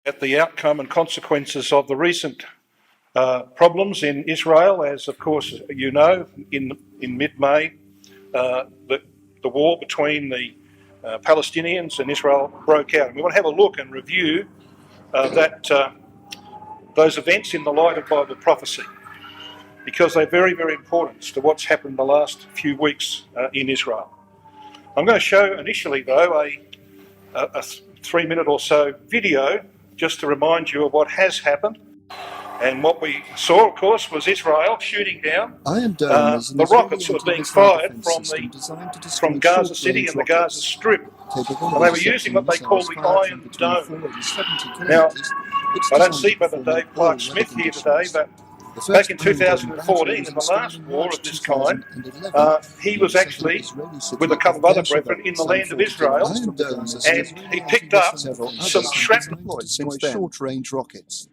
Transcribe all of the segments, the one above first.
at the outcome and consequences of the recent problems in Israel, as of course you know, in mid-May, the war between the Palestinians and Israel broke out. And we want to have a look and review those events in the light of Bible prophecy, because they're very, very important to what's happened the last few weeks in Israel. I'm going to show initially, though, a 3-minute or so video just to remind you of what has happened. And what we saw, of course, was Israel shooting down the rockets that were being fired from Gaza City and the Gaza Strip. And they were using what they call the Iron Dome. Now, I don't see Brother Dave Clark-Smith here today, but back in 2014, in the last war of this kind, he was actually with a couple of other brethren in the land of Israel, and he picked up some shrapnel. Short-range rockets.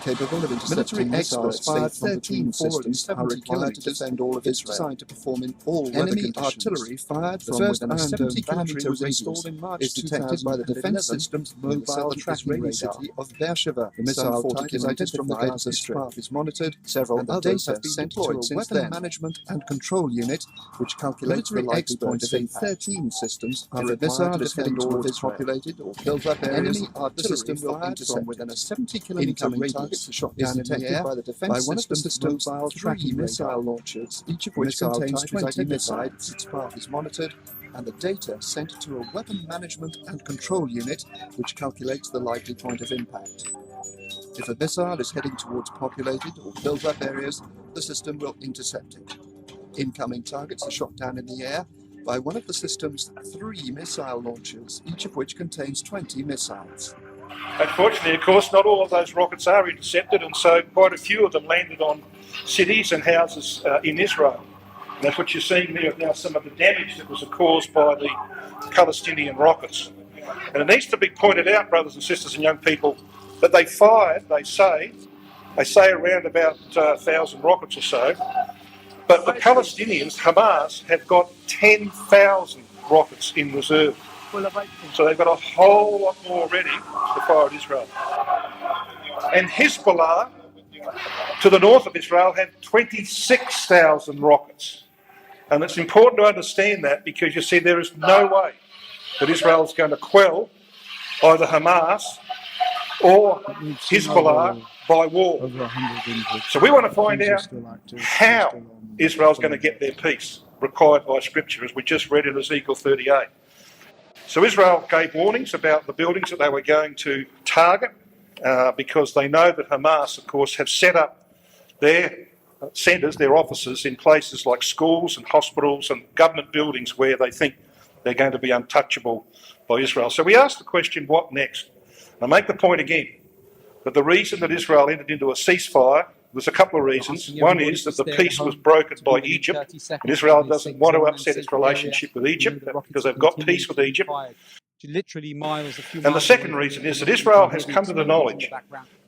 Military experts fired 13 systems are required to defend all of Israel, designed to perform in all weather conditions. Enemy artillery fired from within a 70-kilometre radius is detected by the defence system's mobile tracking radar of Beersheba. The missile type is identified as the Strip is monitored. Several others have been sent to a weapon management and control unit, which calculates the likely point of impact. 13 systems are required to defend all of Israel. Populated or built up areas, enemy artillery fired from within a 70-kilometre radius shot down in the air by the defence system's mobile tracking missile launchers, each of which contains 20 missiles. Its path is monitored, and the data sent to a weapon management and control unit, which calculates the likely point of impact. If a missile is heading towards populated or built-up areas, the system will intercept it. Incoming targets are shot down in the air by one of the system's 3 missile launchers, each of which contains 20 missiles. Unfortunately, of course, not all of those rockets are intercepted, and so quite a few of them landed on cities and houses in Israel. And that's what you're seeing there now, some of the damage that was caused by the Palestinian rockets. And it needs to be pointed out, brothers and sisters and young people, that they fired, they say around about 1,000 rockets or so, but the Palestinians, Hamas, have got 10,000 rockets in reserve. So they've got a whole lot more ready to fire at Israel. And Hezbollah, to the north of Israel, had 26,000 rockets. And it's important to understand that, because you see there is no way that Israel is going to quell either Hamas or Hezbollah by war. So we want to find out how Israel's going to get their peace required by Scripture, as we just read in Ezekiel 38. So Israel gave warnings about the buildings that they were going to target, because they know that Hamas, of course, have set up their centres, their offices in places like schools and hospitals and government buildings where they think they're going to be untouchable by Israel. So we ask the question, what next? And I make the point again that the reason that Israel entered into a ceasefire, there's a couple of reasons. One is that the peace was broken by Egypt, and Israel doesn't want to upset its relationship with Egypt because they've got peace with Egypt. And the second reason is that Israel has come to the knowledge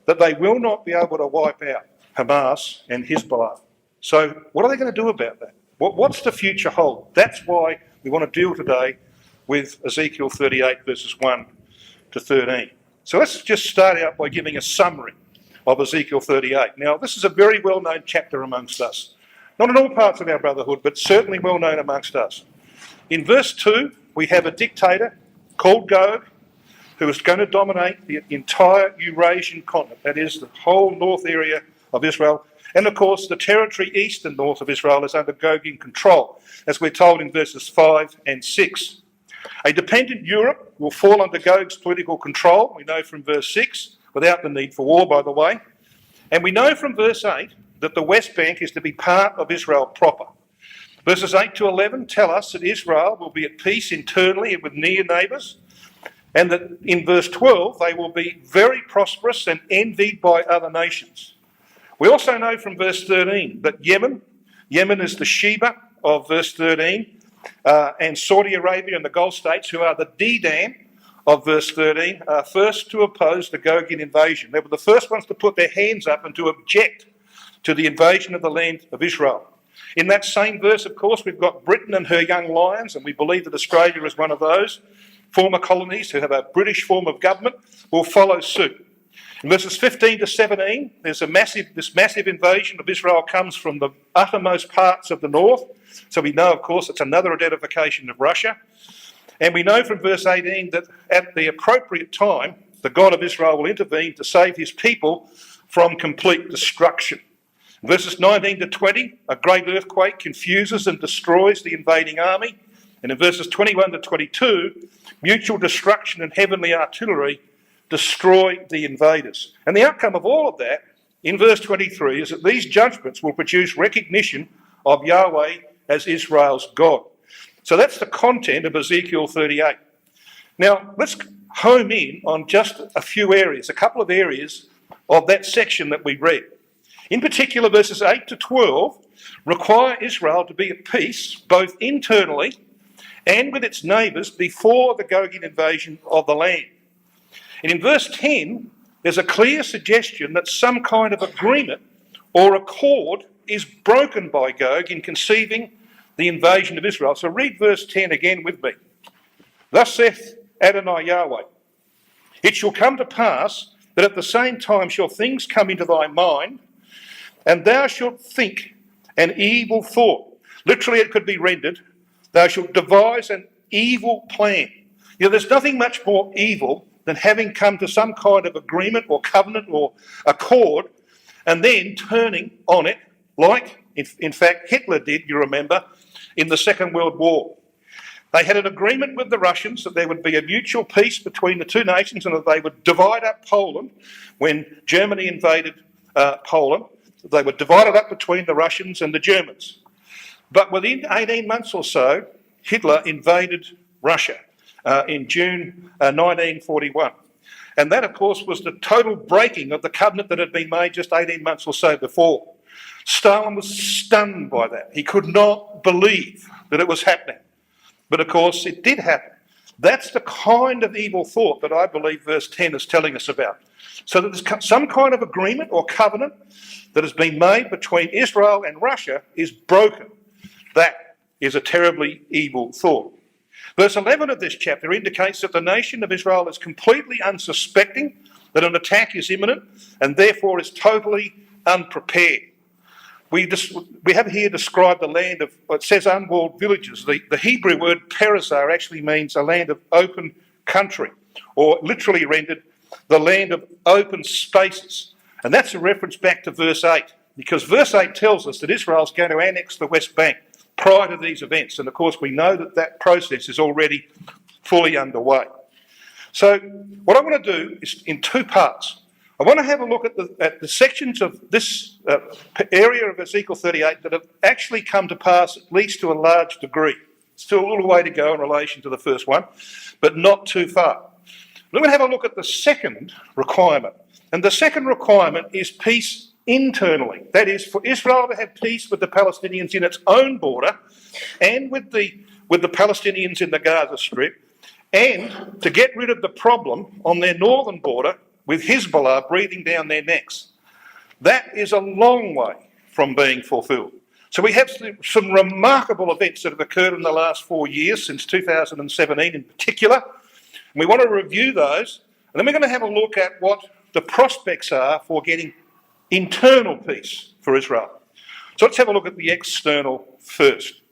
that they will not be able to wipe out Hamas and Hezbollah. So what are they going to do about that? What's the future hold? That's why we want to deal today with Ezekiel 38 verses 1 to 13. So let's just start out by giving a summary of Ezekiel 38. Now, this is a very well-known chapter amongst us. Not in all parts of our brotherhood, but certainly well-known amongst us. In verse 2, we have a dictator called Gog, who is going to dominate the entire Eurasian continent, that is, the whole north area of Israel. And, of course, the territory east and north of Israel is under Gogian control, as we're told in verses 5 and 6. A dependent Europe will fall under Gog's political control, we know from verse 6, without the need for war, by the way. And we know from verse 8 that the West Bank is to be part of Israel proper. Verses 8 to 11 tell us that Israel will be at peace internally with near neighbours, and that in verse 12 they will be very prosperous and envied by other nations. We also know from verse 13 that Yemen is the Sheba of verse 13, and Saudi Arabia and the Gulf states, who are the Dedan of verse 13, are first to oppose the Gogian invasion. They were the first ones to put their hands up and to object to the invasion of the land of Israel. In that same verse, of course, we've got Britain and her young lions, and we believe that Australia is one of those. Former colonies who have a British form of government will follow suit. In verses 15 to 17, there's this massive invasion of Israel comes from the uttermost parts of the north. So we know, of course, it's another identification of Russia. And we know from verse 18 that at the appropriate time, the God of Israel will intervene to save his people from complete destruction. In verses 19 to 20, a great earthquake confuses and destroys the invading army. And in verses 21 to 22, mutual destruction and heavenly artillery destroy the invaders. And the outcome of all of that, in verse 23, is that these judgments will produce recognition of Yahweh as Israel's God. So that's the content of Ezekiel 38. Now, let's home in on just a few areas, a couple of areas of that section that we read. In particular, verses 8 to 12 require Israel to be at peace, both internally and with its neighbours, before the Gogian invasion of the land. And in verse 10, there's a clear suggestion that some kind of agreement or accord is broken by Gog in conceiving the invasion of Israel. So read verse 10 again with me. Thus saith Adonai Yahweh, it shall come to pass that at the same time shall things come into thy mind, and thou shalt think an evil thought. Literally it could be rendered, thou shalt devise an evil plan. You know, there's nothing much more evil than having come to some kind of agreement or covenant or accord and then turning on it, like, in fact, Hitler did, you remember, in the Second World War. They had an agreement with the Russians that there would be a mutual peace between the two nations and that they would divide up Poland when Germany invaded Poland. They would divide it up between the Russians and the Germans. But within 18 months or so, Hitler invaded Russia in June 1941. And that, of course, was the total breaking of the covenant that had been made just 18 months or so before. Stalin was stunned by that. He could not believe that it was happening. But, of course, it did happen. That's the kind of evil thought that I believe verse 10 is telling us about. So that there's some kind of agreement or covenant that has been made between Israel and Russia is broken. That is a terribly evil thought. Verse 11 of this chapter indicates that the nation of Israel is completely unsuspecting that an attack is imminent and therefore is totally unprepared. We have here described the land of, it says unwalled villages. The Hebrew word perazah actually means a land of open country, or literally rendered the land of open spaces. And that's a reference back to verse 8, because verse 8 tells us that Israel's going to annex the West Bank prior to these events. And of course, we know that that process is already fully underway. So what I want to do is in two parts. I want to have a look at the sections of this area of Ezekiel 38 that have actually come to pass, at least to a large degree. Still a little way to go in relation to the first one, but not too far. We're going to have a look at the second requirement. And the second requirement is peace internally. That is, for Israel to have peace with the Palestinians in its own border and with the Palestinians in the Gaza Strip, and to get rid of the problem on their northern border with Hezbollah breathing down their necks. That is a long way from being fulfilled. So we have some remarkable events that have occurred in the last 4 years, since 2017 in particular. And we want to review those, and then we're going to have a look at what the prospects are for getting internal peace for Israel. So let's have a look at the external first.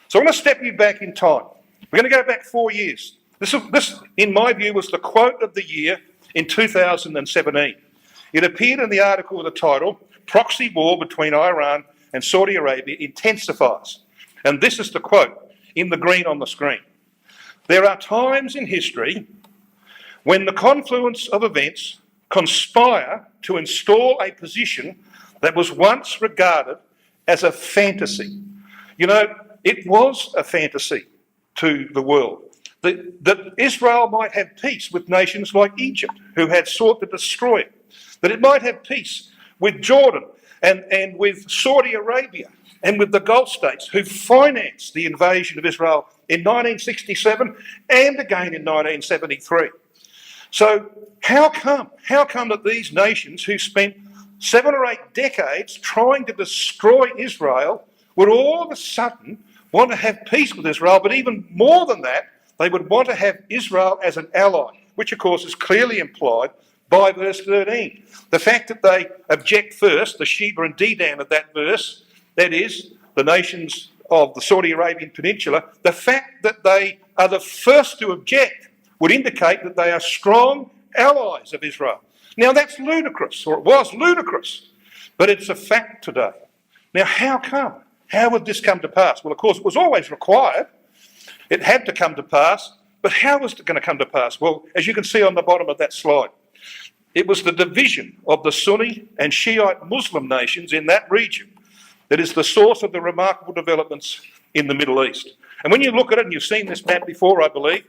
So I want to step you back in time. We're going to go back 4 years. This, in my view, was the quote of the year in 2017. It appeared in the article with the title, Proxy War Between Iran and Saudi Arabia Intensifies. And this is the quote in the green on the screen. There are times in history when the confluence of events conspire to install a position that was once regarded as a fantasy. You know, it was a fantasy to the world that Israel might have peace with nations like Egypt, who had sought to destroy it, that it might have peace with Jordan and with Saudi Arabia and with the Gulf states, who financed the invasion of Israel in 1967 and again in 1973. So how come that these nations who spent 7 or 8 decades trying to destroy Israel would all of a sudden want to have peace with Israel, but even more than that, they would want to have Israel as an ally, which of course is clearly implied by verse 13. The fact that they object first, the Sheba and Dedan of that verse, that is, the nations of the Saudi Arabian Peninsula, the fact that they are the first to object would indicate that they are strong allies of Israel. Now that's ludicrous, or it was ludicrous, but it's a fact today. Now how come? How would this come to pass? Well, of course, it was always required. It had to come to pass, but how was it going to come to pass? Well, as you can see on the bottom of that slide, it was the division of the Sunni and Shiite Muslim nations in that region that is the source of the remarkable developments in the Middle East. And when you look at it, and you've seen this map before, I believe,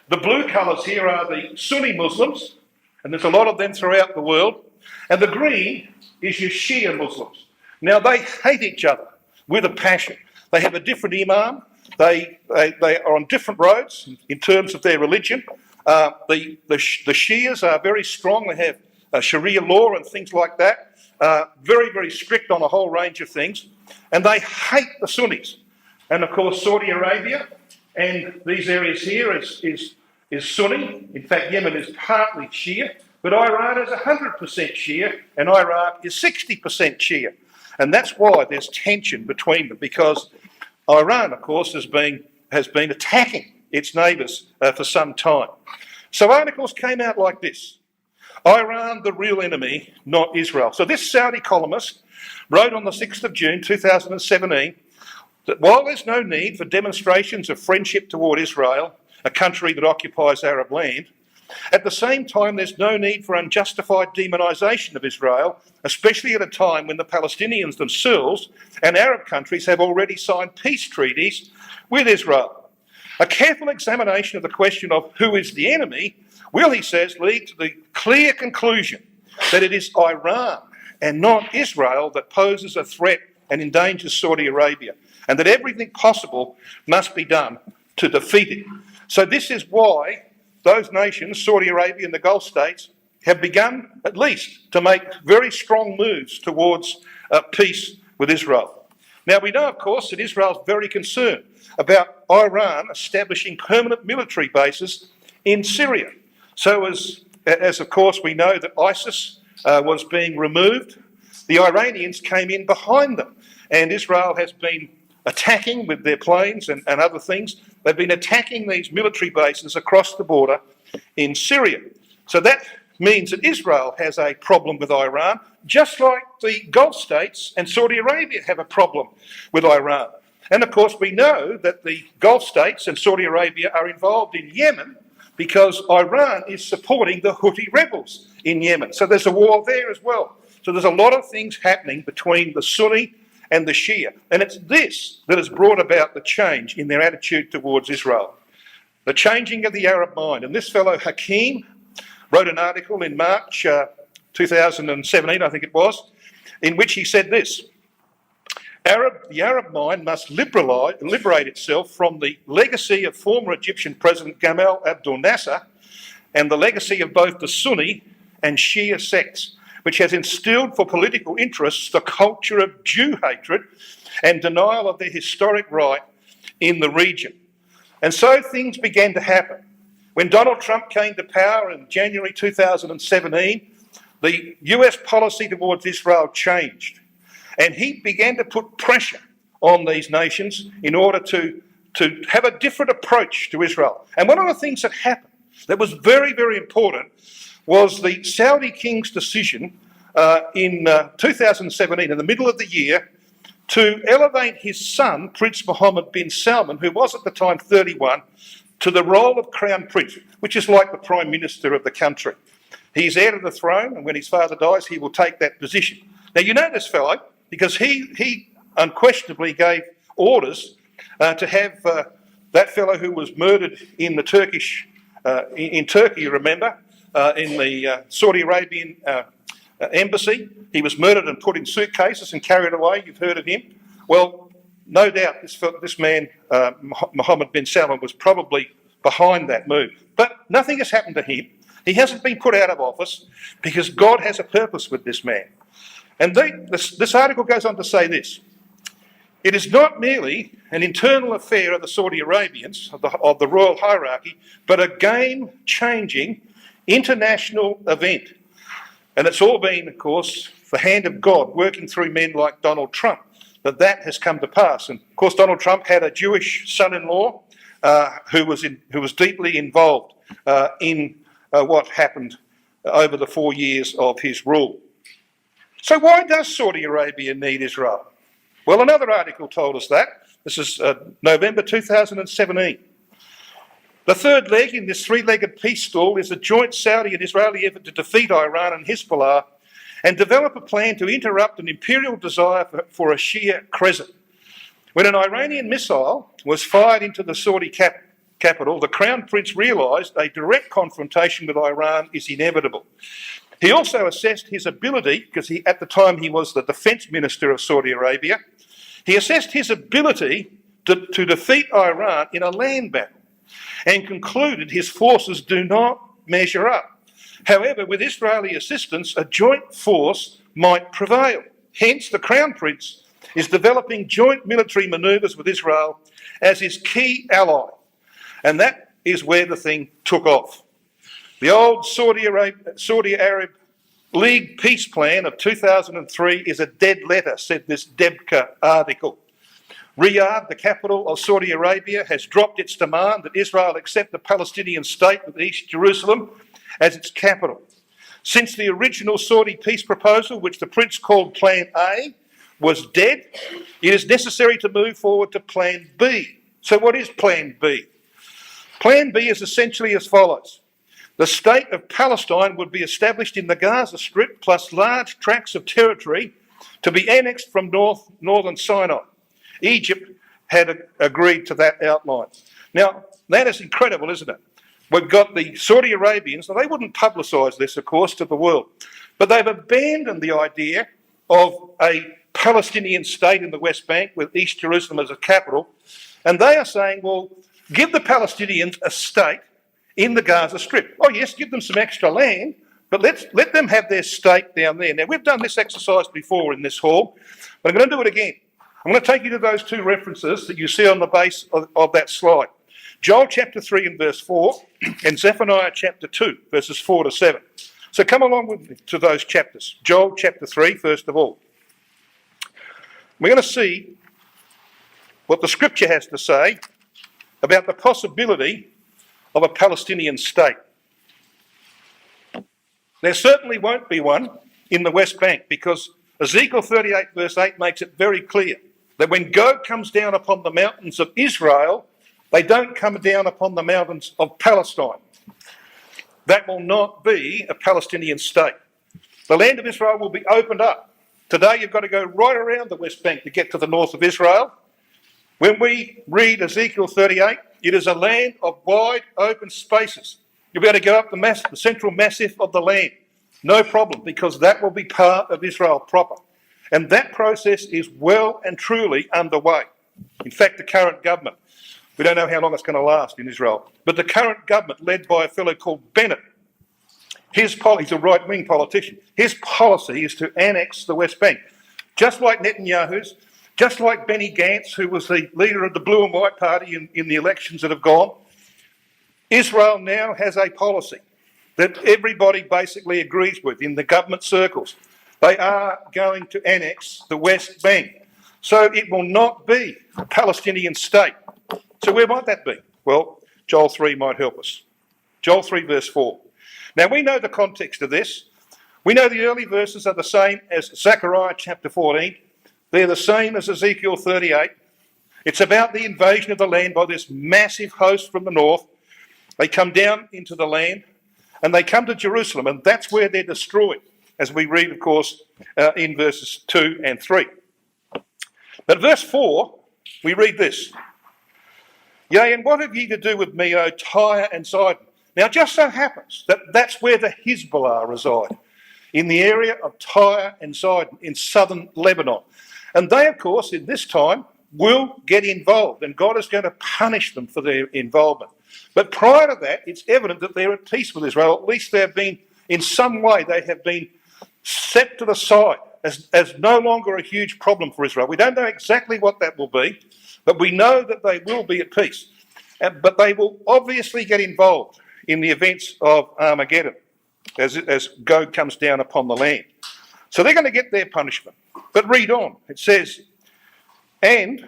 the blue colours here are the Sunni Muslims, and there's a lot of them throughout the world, and the green is your Shia Muslims. Now, they hate each other with a passion. They have a different imam. They are on different roads in terms of their religion. The Shias are very strong. They have Sharia law and things like that. Very, very strict on a whole range of things. And they hate the Sunnis. And, of course, Saudi Arabia and these areas here is Sunni. In fact, Yemen is partly Shia. But Iran is 100% Shia, and Iraq is 60% Shia. And that's why there's tension between them, because Iran, of course, has been attacking its neighbours for some time. So articles came out like this: Iran, the real enemy, not Israel. So this Saudi columnist wrote on the 6th of June 2017 that while there's no need for demonstrations of friendship toward Israel, a country that occupies Arab land, at the same time, there's no need for unjustified demonisation of Israel, especially at a time when the Palestinians themselves and Arab countries have already signed peace treaties with Israel. A careful examination of the question of who is the enemy will, he says, lead to the clear conclusion that it is Iran and not Israel that poses a threat and endangers Saudi Arabia, and that everything possible must be done to defeat it. So this is why those nations, Saudi Arabia and the Gulf states, have begun at least to make very strong moves towards peace with Israel. Now we know, of course, that Israel is very concerned about Iran establishing permanent military bases in Syria. So as of course we know that ISIS was being removed, the Iranians came in behind them, and Israel has been attacking with their planes and other things. They've been attacking these military bases across the border in Syria. So that means that Israel has a problem with Iran, just like the Gulf states and Saudi Arabia have a problem with Iran. And of course we know that the Gulf states and Saudi Arabia are involved in Yemen because Iran is supporting the Houthi rebels in Yemen. So there's a war there as well. So there's a lot of things happening between the Sunni and the Shia. And it's this that has brought about the change in their attitude towards Israel. The changing of the Arab mind. And this fellow Hakim wrote an article in March 2017, I think it was, in which he said this: the Arab mind must liberate itself from the legacy of former Egyptian President Gamal Abdel Nasser and the legacy of both the Sunni and Shia sects, which has instilled for political interests the culture of Jew hatred and denial of their historic right in the region. And so things began to happen. When Donald Trump came to power in January 2017, the US policy towards Israel changed. And he began to put pressure on these nations in order to have a different approach to Israel. And one of the things that happened that was very, very important was the Saudi king's decision in 2017, in the middle of the year, to elevate his son, Prince Mohammed bin Salman, who was at the time 31, to the role of Crown Prince, which is like the Prime Minister of the country. He's heir to the throne, and when his father dies, he will take that position. Now, you know this fellow, because he unquestionably gave orders to have that fellow who was murdered in the in Turkey, you remember, in the Saudi Arabian embassy. He was murdered and put in suitcases and carried away. You've heard of him. Well, no doubt this man, Mohammed bin Salman, was probably behind that move. But nothing has happened to him. He hasn't been put out of office because God has a purpose with this man. And this article goes on to say this: it is not merely an internal affair of the Saudi Arabians, of the royal hierarchy, but a game-changing international event. And it's all been, of course, the hand of God working through men like Donald Trump, that has come to pass. And of course, Donald Trump had a Jewish son-in-law who was deeply involved in what happened over the 4 years of his rule. So why does Saudi Arabia need Israel? Well, another article told us that. This is November 2017. The third leg in this three-legged peace stall is a joint Saudi and Israeli effort to defeat Iran and Hezbollah and develop a plan to interrupt an imperial desire for a Shia crescent. When an Iranian missile was fired into the Saudi capital, the Crown Prince realised a direct confrontation with Iran is inevitable. He also assessed his ability, because at the time he was the defence minister of Saudi Arabia, he assessed his ability to defeat Iran in a land battle and concluded his forces do not measure up. However, with Israeli assistance, a joint force might prevail. Hence, the Crown Prince is developing joint military manoeuvres with Israel as his key ally. And that is where the thing took off. The old Saudi Arab League peace plan of 2003 is a dead letter, said this Debka article. Riyadh, the capital of Saudi Arabia, has dropped its demand that Israel accept the Palestinian state with East Jerusalem as its capital. Since the original Saudi peace proposal, which the Prince called Plan A, was dead, it is necessary to move forward to Plan B. So what is Plan B? Plan B is essentially as follows. The state of Palestine would be established in the Gaza Strip plus large tracts of territory to be annexed from northern Sinai. Egypt had agreed to that outline. Now, that is incredible, isn't it? We've got the Saudi Arabians, and they wouldn't publicise this, of course, to the world, but they've abandoned the idea of a Palestinian state in the West Bank with East Jerusalem as a capital, and they are saying, well, give the Palestinians a state in the Gaza Strip. Oh yes, give them some extra land, but let them have their state down there. Now, we've done this exercise before in this hall, but I'm going to do it again. I'm going to take you to those two references that you see on the base of that slide. Joel chapter 3 and verse 4 and Zephaniah chapter 2, verses 4 to 7. So come along with me to those chapters. Joel chapter 3, first of all. We're going to see what the scripture has to say about the possibility of a Palestinian state. There certainly won't be one in the West Bank, because Ezekiel 38 verse 8 makes it very clear that when Gog comes down upon the mountains of Israel, they don't come down upon the mountains of Palestine. That will not be a Palestinian state. The land of Israel will be opened up. Today you've got to go right around the West Bank to get to the north of Israel. When we read Ezekiel 38, it is a land of wide open spaces. You'll be able to go up the central massif of the land. No problem, because that will be part of Israel proper. And that process is well and truly underway. In fact, the current government, we don't know how long it's going to last in Israel, but the current government, led by a fellow called Bennett, he's a right-wing politician. His policy is to annex the West Bank. Just like Netanyahu's, just like Benny Gantz, who was the leader of the Blue and White Party in the elections that have gone, Israel now has a policy that everybody basically agrees with in the government circles. They are going to annex the West Bank. So it will not be a Palestinian state. So where might that be? Well, Joel 3 might help us. Joel 3 verse 4. Now we know the context of this. We know the early verses are the same as Zechariah chapter 14. They're the same as Ezekiel 38. It's about the invasion of the land by this massive host from the north. They come down into the land and they come to Jerusalem, and that's where they're destroyed, as we read, of course, in verses 2 and 3. But verse 4, we read this. Yea, and what have ye to do with me, O Tyre and Sidon? Now, it just so happens that that's where the Hezbollah reside, in the area of Tyre and Sidon, in southern Lebanon. And they, of course, in this time, will get involved, and God is going to punish them for their involvement. But prior to that, it's evident that they're at peace with Israel. At least they've been, in some way, they have been set to the side as no longer a huge problem for Israel. We don't know exactly what that will be, but we know that they will be at peace. But they will obviously get involved in the events of Armageddon, as Gog comes down upon the land. So they're going to get their punishment. But read on. It says, and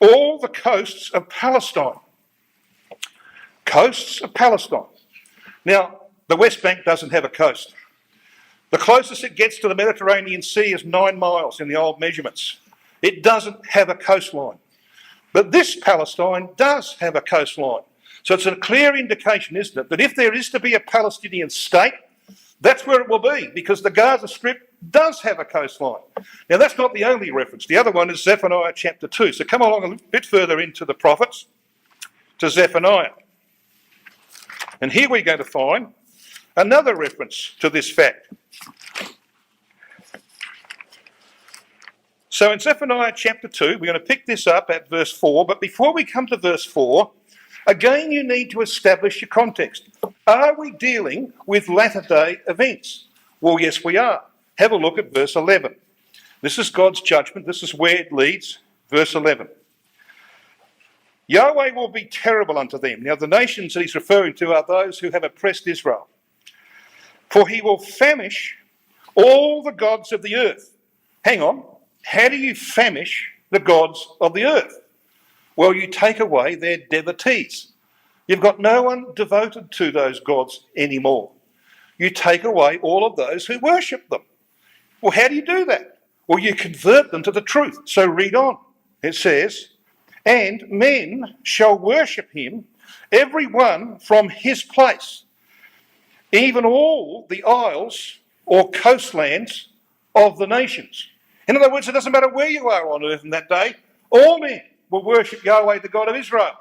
all the coasts of Palestine. Coasts of Palestine. Now, the West Bank doesn't have a coast. The closest it gets to the Mediterranean Sea is 9 miles in the old measurements. It doesn't have a coastline. But this Palestine does have a coastline. So it's a clear indication, isn't it, that if there is to be a Palestinian state, that's where it will be, because the Gaza Strip does have a coastline. Now, that's not the only reference. The other one is Zephaniah chapter 2. So come along a bit further into the prophets, to Zephaniah. And here we're going to find another reference to this fact. So in Zephaniah chapter 2, we're going to pick this up at verse 4, but before we come to verse 4, again you need to establish your context. Are we dealing with latter-day events? Well, yes, we are. Have a look at verse 11. This is God's judgment. This is where it leads. Verse 11. Yahweh will be terrible unto them. Now, the nations that he's referring to are those who have oppressed Israel. For he will famish all the gods of the earth. Hang on. How do you famish the gods of the earth? Well, you take away their devotees. You've got no one devoted to those gods anymore. You take away all of those who worship them. Well, how do you do that? Well, you convert them to the truth. So read on. It says, and men shall worship him, every one from his place, even all the isles or coastlands of the nations. In other words, it doesn't matter where you are on earth in that day, all men will worship Yahweh, the God of Israel.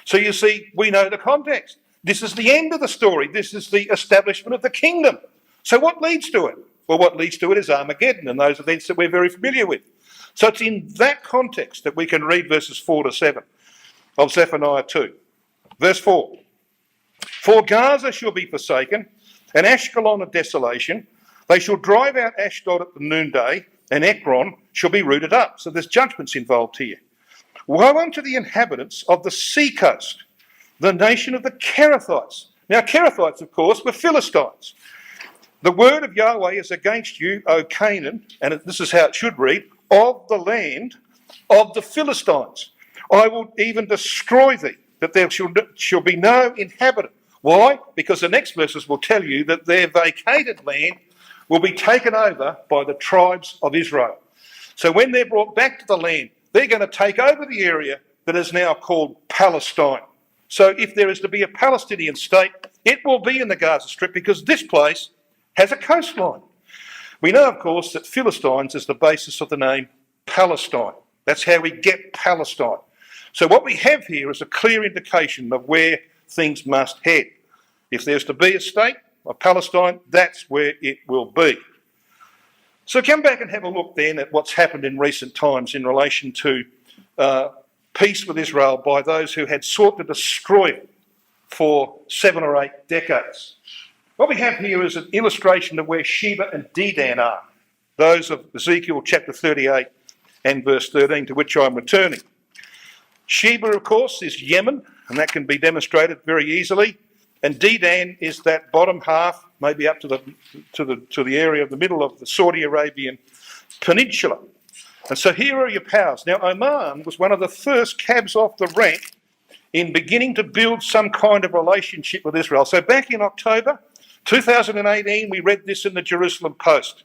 So you see, we know the context. This is the end of the story. This is the establishment of the kingdom. So what leads to it? Well, what leads to it is Armageddon and those events that we're very familiar with. So it's in that context that we can read verses 4 to 7 of Zephaniah 2. Verse 4. For Gaza shall be forsaken, and Ashkelon a desolation. They shall drive out Ashdod at the noonday, and Ekron shall be rooted up. So there's judgments involved here. Woe unto the inhabitants of the sea coast, the nation of the Kerethites. Now, Kerethites, of course, were Philistines. The word of Yahweh is against you, O Canaan, and this is how it should read, of the land of the Philistines. I will even destroy thee, that there shall be no inhabitant. Why? Because the next verses will tell you that their vacated land will be taken over by the tribes of Israel. So when they're brought back to the land, they're going to take over the area that is now called Palestine. So if there is to be a Palestinian state, it will be in the Gaza Strip because this place has a coastline. We know, of course, that Philistines is the basis of the name Palestine. That's how we get Palestine. So what we have here is a clear indication of where things must head. If there's to be a state of Palestine, that's where it will be. So come back and have a look then at what's happened in recent times in relation to peace with Israel by those who had sought to destroy it for 7 or 8 decades. What we have here is an illustration of where Sheba and Dedan are, those of Ezekiel chapter 38 and verse 13, to which I'm returning. Sheba, of course, is Yemen, and that can be demonstrated very easily. And Dedan is that bottom half, maybe up to the area of the middle of the Saudi Arabian peninsula. And so here are your powers. Now, Oman was one of the first cabs off the rank in beginning to build some kind of relationship with Israel. So back in October 2018, we read this in the Jerusalem Post.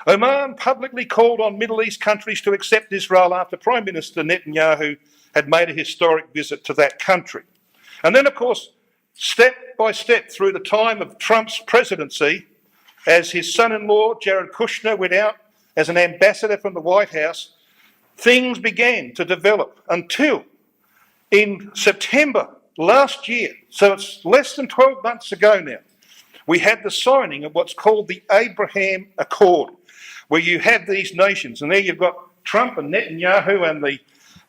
Oman publicly called on Middle East countries to accept Israel after Prime Minister Netanyahu had made a historic visit to that country. And then, of course, step by step through the time of Trump's presidency, as his son-in-law, Jared Kushner, went out as an ambassador from the White House, things began to develop until in September last year, so it's less than 12 months ago now, we had the signing of what's called the Abraham Accord, where you have these nations, and there you've got Trump and Netanyahu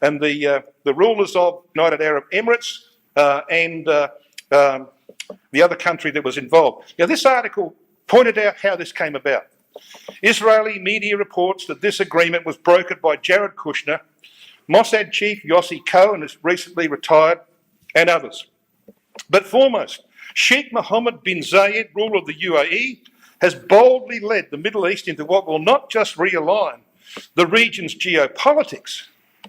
and the rulers of United Arab Emirates and the other country that was involved. Now, this article pointed out how this came about. Israeli media reports that this agreement was brokered by Jared Kushner, Mossad chief Yossi Cohen, who's recently retired, and others. But foremost, Sheikh Mohammed bin Zayed, ruler of the UAE, has boldly led the Middle East into what will not just realign the region's geopolitics,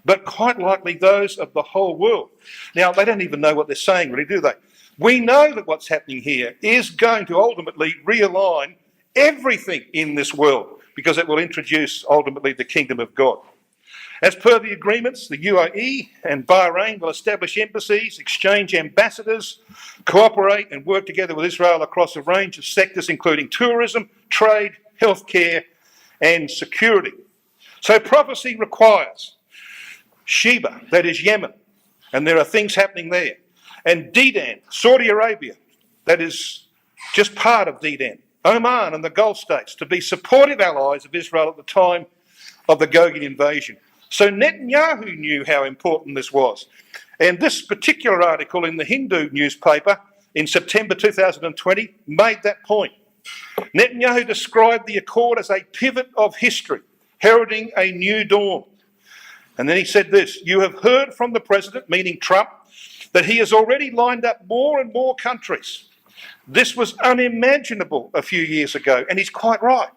but quite likely those of the whole world. Now, they don't even know what they're saying, really, do they? We know that what's happening here is going to ultimately realign everything in this world, because it will introduce ultimately the kingdom of God. As per the agreements, the UAE and Bahrain will establish embassies, exchange ambassadors, cooperate and work together with Israel across a range of sectors, including tourism, trade, healthcare, and security. So prophecy requires Sheba, that is Yemen, and there are things happening there, and Dedan, Saudi Arabia, that is just part of Dedan, Oman and the Gulf states to be supportive allies of Israel at the time of the Gogian invasion. So Netanyahu knew how important this was. And this particular article in the Hindu newspaper in September 2020 made that point. Netanyahu described the accord as a pivot of history, heralding a new dawn. And then he said this: "You have heard from the president," meaning Trump, "that he has already lined up more and more countries. This was unimaginable a few years ago," and he's quite right.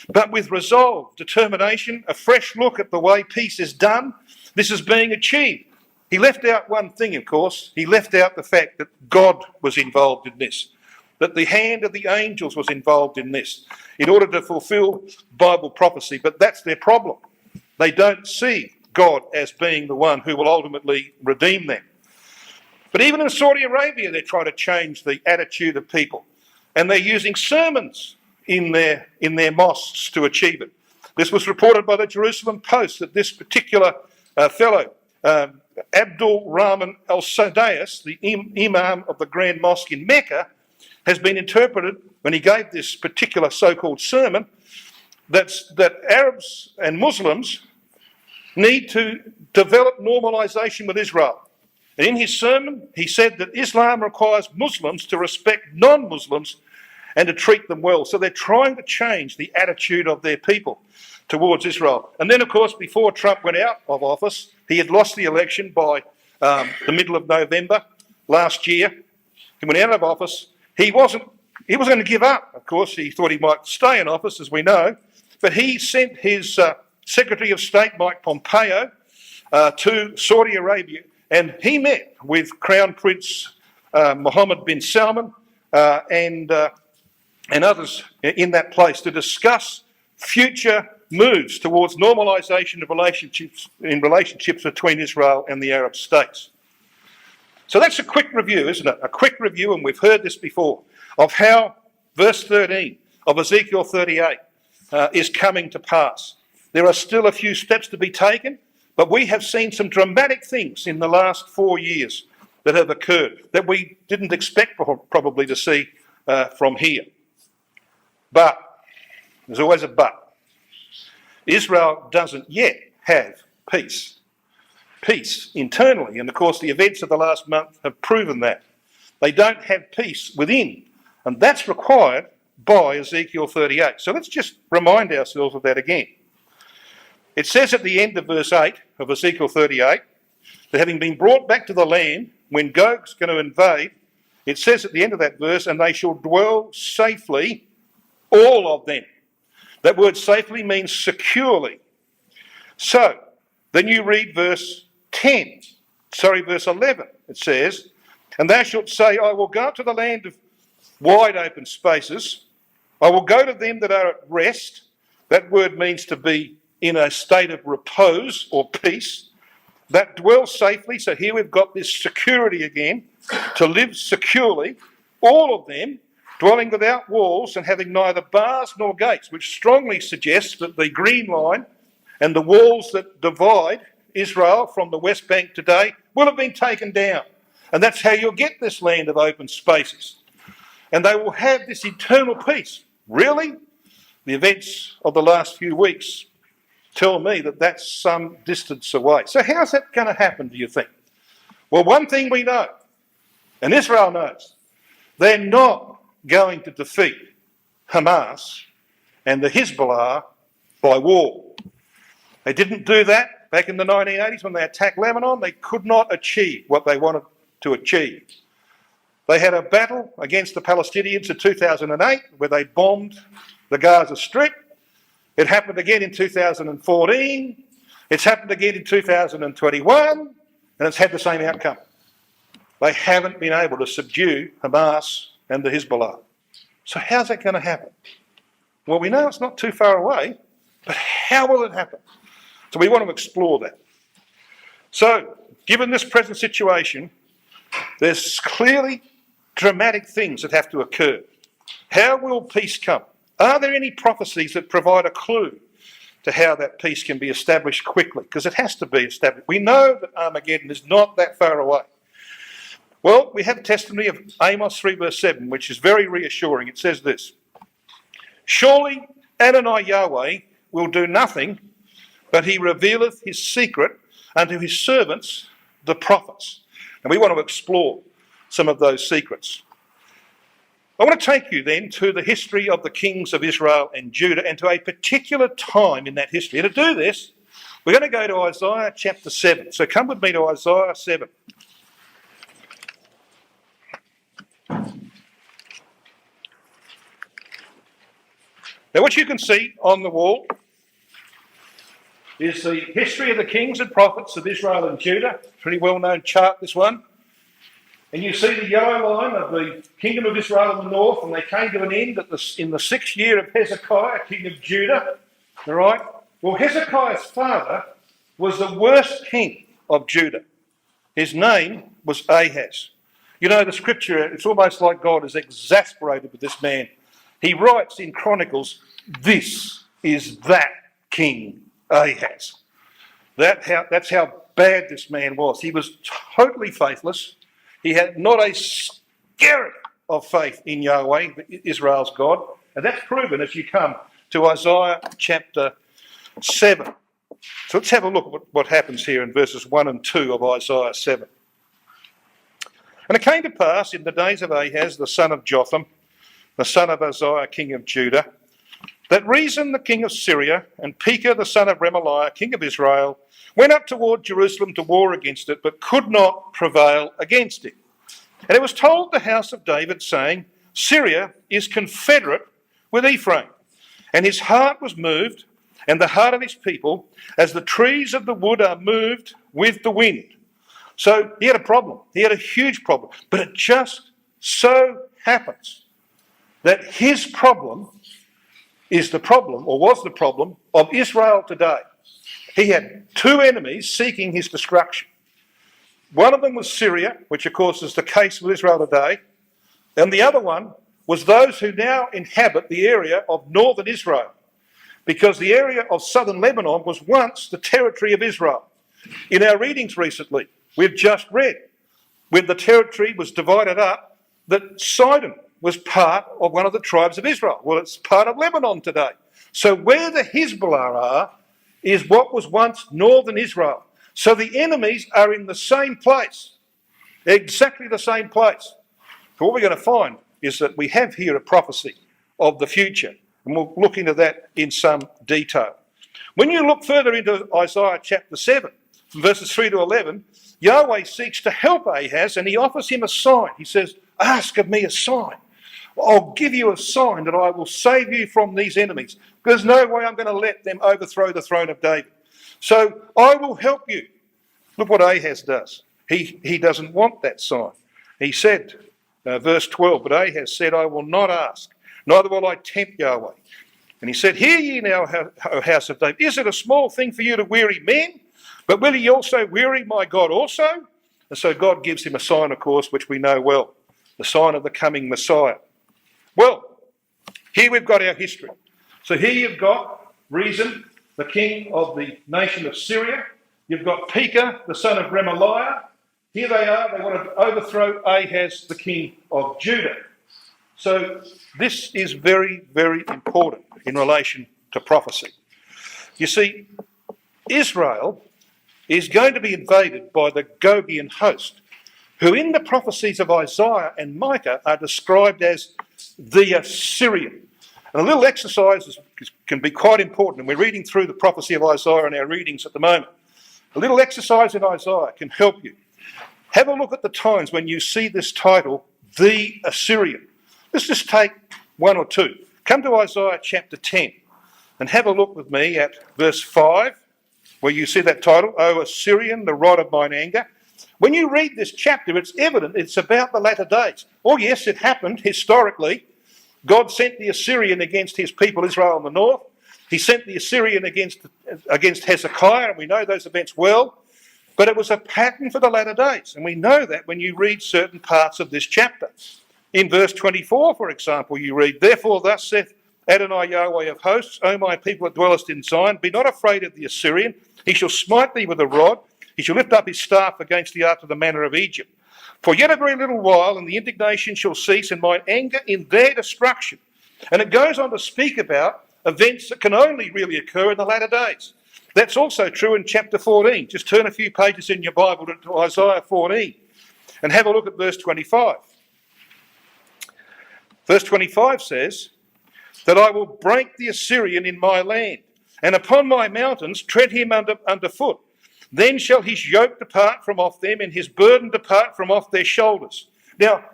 "But with resolve, determination, a fresh look at the way peace is done, this is being achieved." He left out one thing, of course. He left out the fact that God was involved in this, that the hand of the angels was involved in this, in order to fulfill Bible prophecy. But that's their problem. They don't see God as being the one who will ultimately redeem them. But even in Saudi Arabia, they're trying to change the attitude of people. And they're using sermons in their mosques to achieve it. This was reported by the Jerusalem Post that this particular fellow, Abdul Rahman al-Sadais, the Imam of the Grand Mosque in Mecca, has been interpreted, when he gave this particular so-called sermon, that Arabs and Muslims need to develop normalisation with Israel. And in his sermon, he said that Islam requires Muslims to respect non-Muslims and to treat them well. So they're trying to change the attitude of their people towards Israel. And then, of course, before Trump went out of office, he had lost the election by the middle of November last year. He went out of office. He wasn't going to give up, of course. He thought he might stay in office, as we know. But he sent his Secretary of State, Mike Pompeo, to Saudi Arabia. And he met with Crown Prince Mohammed bin Salman and others in that place to discuss future moves towards normalisation of relationships between Israel and the Arab states. So that's a quick review, isn't it? A quick review, and we've heard this before, of how verse 13 of Ezekiel 38 is coming to pass. There are still a few steps to be taken, but we have seen some dramatic things in the last 4 years that have occurred that we didn't expect probably to see from here. But, there's always a but. Israel doesn't yet have peace. Peace internally, and of course the events of the last month have proven that. They don't have peace within, and that's required by Ezekiel 38. So let's just remind ourselves of that again. It says at the end of verse 8 of Ezekiel 38 that having been brought back to the land when Gog's going to invade, it says at the end of that verse, "and they shall dwell safely, all of them." That word safely means securely. So, then you read verse 11. It says, "And thou shalt say, I will go up to the land of wide open spaces. I will go to them that are at rest." That word means to be in a state of repose or peace. That dwell safely. So here we've got this security again, to live securely. All of them dwelling without walls and having neither bars nor gates, which strongly suggests that the green line and the walls that divide Israel from the West Bank today will have been taken down. And that's how you'll get this land of open spaces. And they will have this eternal peace. Really? The events of the last few weeks tell me that that's some distance away. So how's that going to happen, do you think? Well, one thing we know, and Israel knows, they're not going to defeat Hamas and the Hezbollah by war. They didn't do that back in the 1980s when they attacked Lebanon. They could not achieve what they wanted to achieve. They had a battle against the Palestinians in 2008 where they bombed the Gaza Strip. It happened again in 2014. It's happened again in 2021, and it's had the same outcome. They haven't been able to subdue Hamas and the Hezbollah. So how's that going to happen? Well, we know it's not too far away, but how will it happen? So we want to explore that. So, given this present situation, there's clearly dramatic things that have to occur. How will peace come? Are there any prophecies that provide a clue to how that peace can be established quickly? Because it has to be established. We know that Armageddon is not that far away. Well, we have testimony of Amos 3 verse 7, which is very reassuring. It says this: "Surely Adonai Yahweh will do nothing, but he revealeth his secret unto his servants, the prophets." And we want to explore some of those secrets. I want to take you then to the history of the kings of Israel and Judah and to a particular time in that history. And to do this, we're going to go to Isaiah chapter 7. So come with me to Isaiah 7. Now, what you can see on the wall is the history of the kings and prophets of Israel and Judah. Pretty well-known chart, this one. And you see the yellow line of the kingdom of Israel in the north, and they came to an end in the 6th year of Hezekiah, king of Judah. All right? Well, Hezekiah's father was the worst king of Judah. His name was Ahaz. You know, the scripture, it's almost like God is exasperated with this man. He writes in Chronicles, "This is that king Ahaz." That's how bad this man was. He was totally faithless. He had not a skerrick of faith in Yahweh, Israel's God. And that's proven as you come to Isaiah chapter 7. So let's have a look at what happens here in verses 1 and 2 of Isaiah 7. "And it came to pass in the days of Ahaz, the son of Jotham, the son of Uzziah, king of Judah, that Rezin, the king of Syria, and Pekah, the son of Remaliah, king of Israel, went up toward Jerusalem to war against it, but could not prevail against it. And it was told the house of David, saying, Syria is confederate with Ephraim. And his heart was moved, and the heart of his people, as the trees of the wood are moved with the wind." So he had a problem. He had a huge problem. But it just so happens that his problem is the problem, or was the problem, of Israel today. He had two enemies seeking his destruction. One of them was Syria, which of course is the case with Israel today, and the other one was those who now inhabit the area of northern Israel, because the area of southern Lebanon was once the territory of Israel. In our readings recently, we've just read, when the territory was divided up, that Sidon was part of one of the tribes of Israel. Well, it's part of Lebanon today. So where the Hezbollah are is what was once northern Israel. So the enemies are in the same place, exactly the same place. So what we're going to find is that we have here a prophecy of the future, and we'll look into that in some detail. When you look further into Isaiah chapter 7, from verses 3 to 11, Yahweh seeks to help Ahaz, and he offers him a sign. He says, "Ask of me a sign. I'll give you a sign that I will save you from these enemies. There's no way I'm going to let them overthrow the throne of David. So I will help you." Look what Ahaz does. He doesn't want that sign. He said, verse 12, "But Ahaz said, I will not ask, neither will I tempt Yahweh. And he said, Hear ye now, O house of David, is it a small thing for you to weary men? But will ye also weary my God also?" And so God gives him a sign, of course, which we know well, the sign of the coming Messiah. Well, here we've got our history. So here you've got Rezin, the king of the nation of Syria. You've got Pekah, the son of Remaliah. Here they are. They want to overthrow Ahaz, the king of Judah. So this is very, very important in relation to prophecy. You see, Israel is going to be invaded by the Gogian host, who in the prophecies of Isaiah and Micah are described as the Assyrian. And a little exercise can be quite important, and we're reading through the prophecy of Isaiah in our readings at the moment. A little exercise in Isaiah can help you. Have a look at the times when you see this title, the Assyrian. Let's just take one or two. Come to Isaiah chapter 10 and have a look with me at verse 5, where you see that title, O Assyrian, the rod of mine anger. When you read this chapter, it's evident it's about the latter days. Oh yes, it happened historically. God sent the Assyrian against his people Israel in the north. He sent the Assyrian against Hezekiah, and we know those events well. But it was a pattern for the latter days, and we know that when you read certain parts of this chapter. In verse 24, for example, you read, Therefore thus saith Adonai Yahweh of hosts, O my people that dwellest in Zion, be not afraid of the Assyrian. He shall smite thee with a rod. He shall lift up his staff against thee after the manner of Egypt. For yet a very little while, and the indignation shall cease, and mine anger in their destruction. And it goes on to speak about events that can only really occur in the latter days. That's also true in chapter 14. Just turn a few pages in your Bible to Isaiah 14 and have a look at verse 25. Verse 25 says, that I will break the Assyrian in my land, and upon my mountains tread him underfoot. Then shall his yoke depart from off them, and his burden depart from off their shoulders. Now,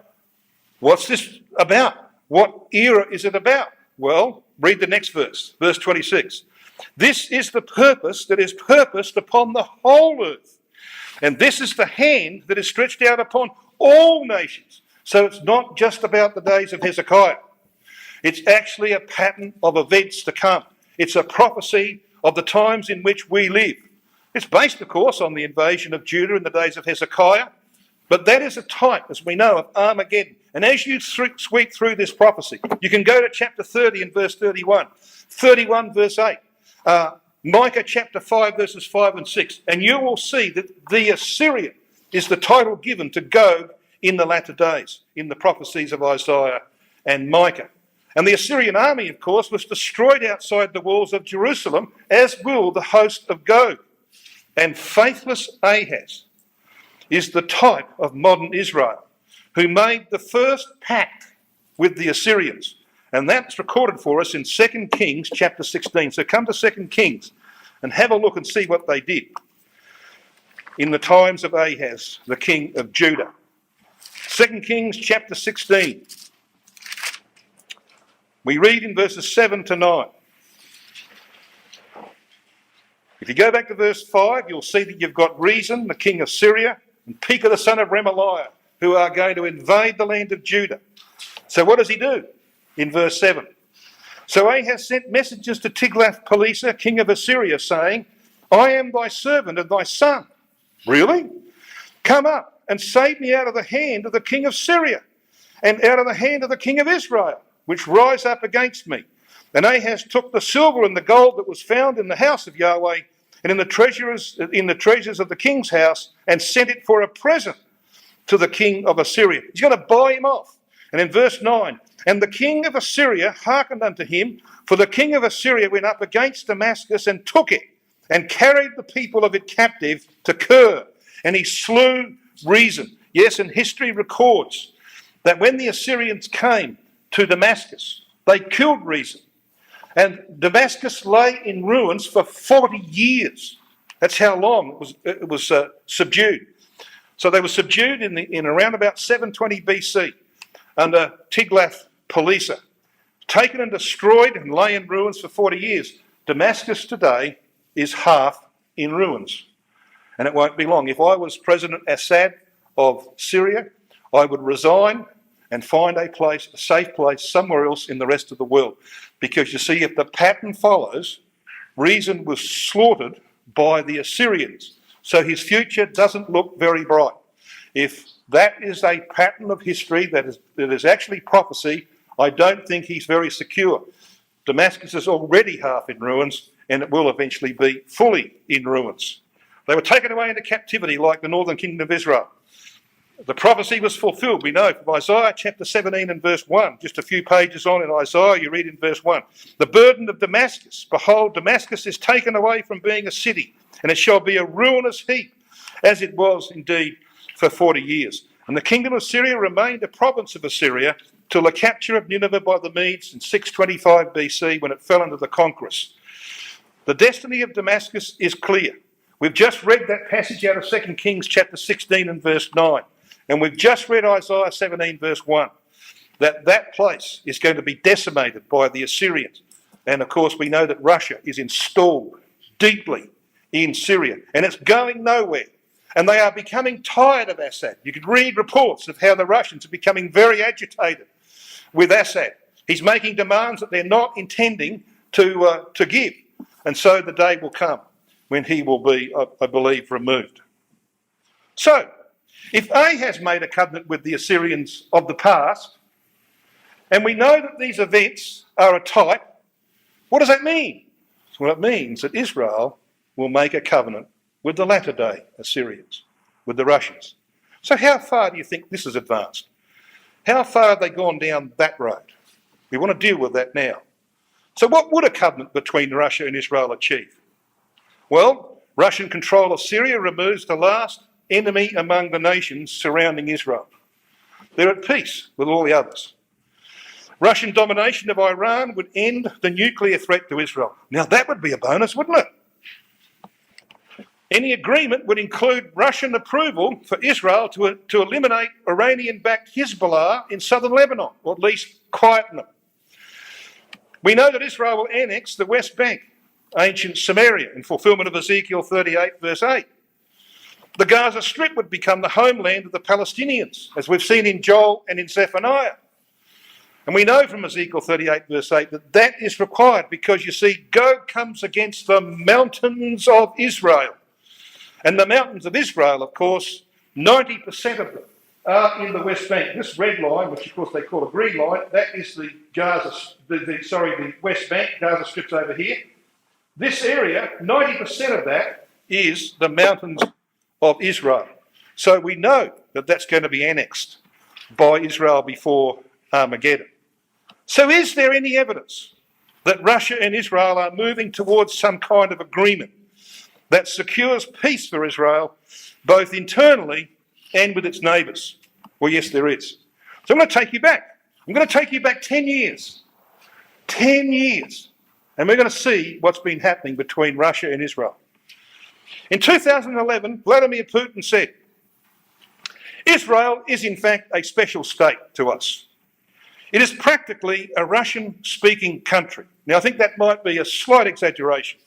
what's this about? What era is it about? Well, read the next verse, verse 26. This is the purpose that is purposed upon the whole earth, and this is the hand that is stretched out upon all nations. So it's not just about the days of Hezekiah. It's actually a pattern of events to come. It's a prophecy of the times in which we live. It's based, of course, on the invasion of Judah in the days of Hezekiah, but that is a type, as we know, of Armageddon. And as you sweep through this prophecy, you can go to chapter 30 and verse 31, 31 verse 8, Micah chapter 5 verses 5 and 6, and you will see that the Assyrian is the title given to Gog in the latter days, in the prophecies of Isaiah and Micah. And the Assyrian army, of course, was destroyed outside the walls of Jerusalem, as will the host of Gog. And faithless Ahaz is the type of modern Israel, who made the first pact with the Assyrians. And that's recorded for us in 2 Kings chapter 16. So come to 2 Kings and have a look and see what they did in the times of Ahaz, the king of Judah. 2 Kings chapter 16. We read in verses 7 to 9. If you go back to verse 5, you'll see that you've got Rezin, the king of Syria, and Pekah, the son of Remaliah, who are going to invade the land of Judah. So what does he do? In verse 7. So Ahaz sent messengers to Tiglath-Pileser, king of Assyria, saying, I am thy servant and thy son. Really? Come up and save me out of the hand of the king of Syria, and out of the hand of the king of Israel, which rise up against me. And Ahaz took the silver and the gold that was found in the house of Yahweh and in the treasures of the king's house, and sent it for a present to the king of Assyria. He's going to buy him off. And in verse 9, and the king of Assyria hearkened unto him, for the king of Assyria went up against Damascus and took it, and carried the people of it captive to Kir, and he slew Rezin. Yes, and history records that when the Assyrians came to Damascus, they killed Rezin. And Damascus lay in ruins for 40 years. That's how long it was subdued. So they were subdued in around about 720 BC under Tiglath-Pileser, taken and destroyed and lay in ruins for 40 years. Damascus today is half in ruins. And it won't be long. If I was President Assad of Syria, I would resign and find a safe place somewhere else in the rest of the world. Because you see, if the pattern follows, Rezin was slaughtered by the Assyrians. So his future doesn't look very bright. If that is a pattern of history that is actually prophecy, I don't think he's very secure. Damascus is already half in ruins, and it will eventually be fully in ruins. They were taken away into captivity like the northern kingdom of Israel. The prophecy was fulfilled, we know, from Isaiah chapter 17 and verse 1. Just a few pages on in Isaiah, you read in verse 1. The burden of Damascus. Behold, Damascus is taken away from being a city, and it shall be a ruinous heap, as it was indeed for 40 years. And the kingdom of Syria remained a province of Assyria till the capture of Nineveh by the Medes in 625 BC, when it fell under the conquerors. The destiny of Damascus is clear. We've just read that passage out of 2 Kings chapter 16 and verse 9. And we've just read Isaiah 17 verse 1, that place is going to be decimated by the Assyrians. And of course we know that Russia is installed deeply in Syria and it's going nowhere. And they are becoming tired of Assad. You could read reports of how the Russians are becoming very agitated with Assad. He's making demands that they're not intending to give. And so the day will come when he will be, I believe, removed. So, if Ahaz made a covenant with the Assyrians of the past, and we know that these events are a type, what does that mean? Well, it means that Israel will make a covenant with the latter day Assyrians, with the Russians. So how far do you think this has advanced? How far have they gone down that road? We want to deal with that now. So what would a covenant between Russia and Israel achieve? Well, Russian control of Syria removes the last enemy among the nations surrounding Israel. They're at peace with all the others. Russian domination of Iran would end the nuclear threat to Israel. Now that would be a bonus, wouldn't it? Any agreement would include Russian approval for Israel to eliminate Iranian-backed Hezbollah in southern Lebanon, or at least quieten them. We know that Israel will annex the West Bank, ancient Samaria, in fulfilment of Ezekiel 38 verse 8. The Gaza Strip would become the homeland of the Palestinians, as we've seen in Joel and in Zephaniah. And we know from Ezekiel 38 verse 8 that that is required because, you see, Gog comes against the mountains of Israel. And the mountains of Israel, of course, 90% of them are in the West Bank. This red line, which of course they call a green line, that is the the West Bank. Gaza Strip's over here. This area, 90% of that is the mountains of Israel. So we know that that's going to be annexed by Israel before Armageddon. So is there any evidence that Russia and Israel are moving towards some kind of agreement that secures peace for Israel, both internally and with its neighbours? Well, yes, there is. So I'm going to take you back. I'm going to take you back 10 years. 10 years. And we're going to see what's been happening between Russia and Israel. In 2011, Vladimir Putin said, Israel is in fact a special state to us. It is practically a Russian-speaking country. Now, I think that might be a slight exaggeration,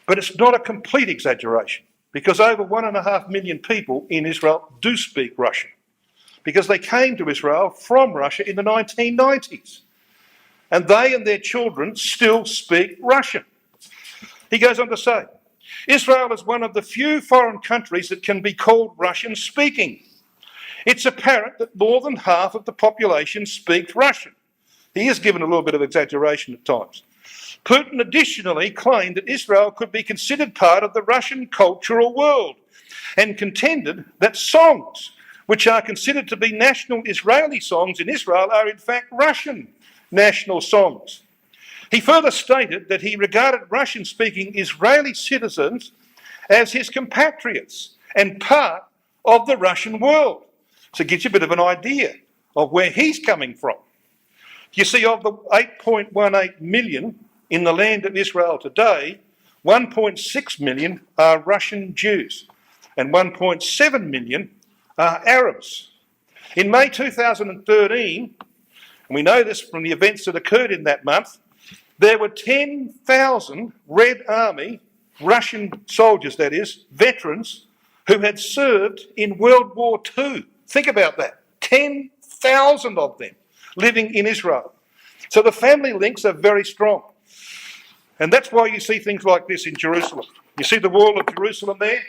but it's not a complete exaggeration, because over 1.5 million people in Israel do speak Russian, because they came to Israel from Russia in the 1990s. And they and their children still speak Russian. He goes on to say, Israel is one of the few foreign countries that can be called Russian-speaking. It's apparent that more than half of the population speaks Russian. He is given a little bit of exaggeration at times. Putin additionally claimed that Israel could be considered part of the Russian cultural world and contended that songs, which are considered to be national Israeli songs in Israel, are in fact Russian national songs. He further stated that he regarded Russian-speaking Israeli citizens as his compatriots and part of the Russian world. So it gives you a bit of an idea of where he's coming from. You see, of the 8.18 million in the land of Israel today, 1.6 million are Russian Jews and 1.7 million are Arabs. In May 2013, and we know this from the events that occurred in that month, there were 10,000 Red Army, Russian soldiers that is, veterans, who had served in World War II. Think about that. 10,000 of them living in Israel. So the family links are very strong. And that's why you see things like this in Jerusalem. You see the wall of Jerusalem there?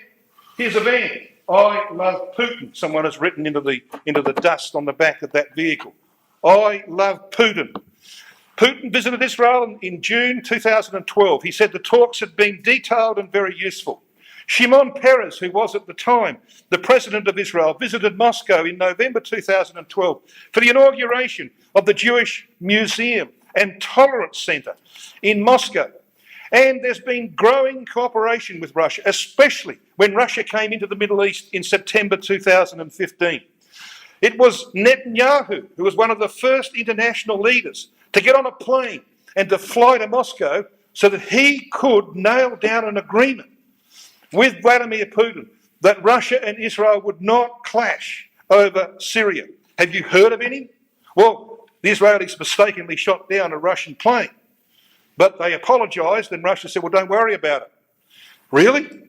Here's a van. I love Putin. Someone has written into the dust on the back of that vehicle. I love Putin. Putin visited Israel in June 2012. He said the talks had been detailed and very useful. Shimon Peres, who was at the time the president of Israel, visited Moscow in November 2012 for the inauguration of the Jewish Museum and Tolerance Centre in Moscow. And there's been growing cooperation with Russia, especially when Russia came into the Middle East in September 2015. It was Netanyahu who was one of the first international leaders to get on a plane and to fly to Moscow so that he could nail down an agreement with Vladimir Putin that Russia and Israel would not clash over Syria. Have you heard of any? Well, the Israelis mistakenly shot down a Russian plane, but they apologised and Russia said, well, don't worry about it. Really?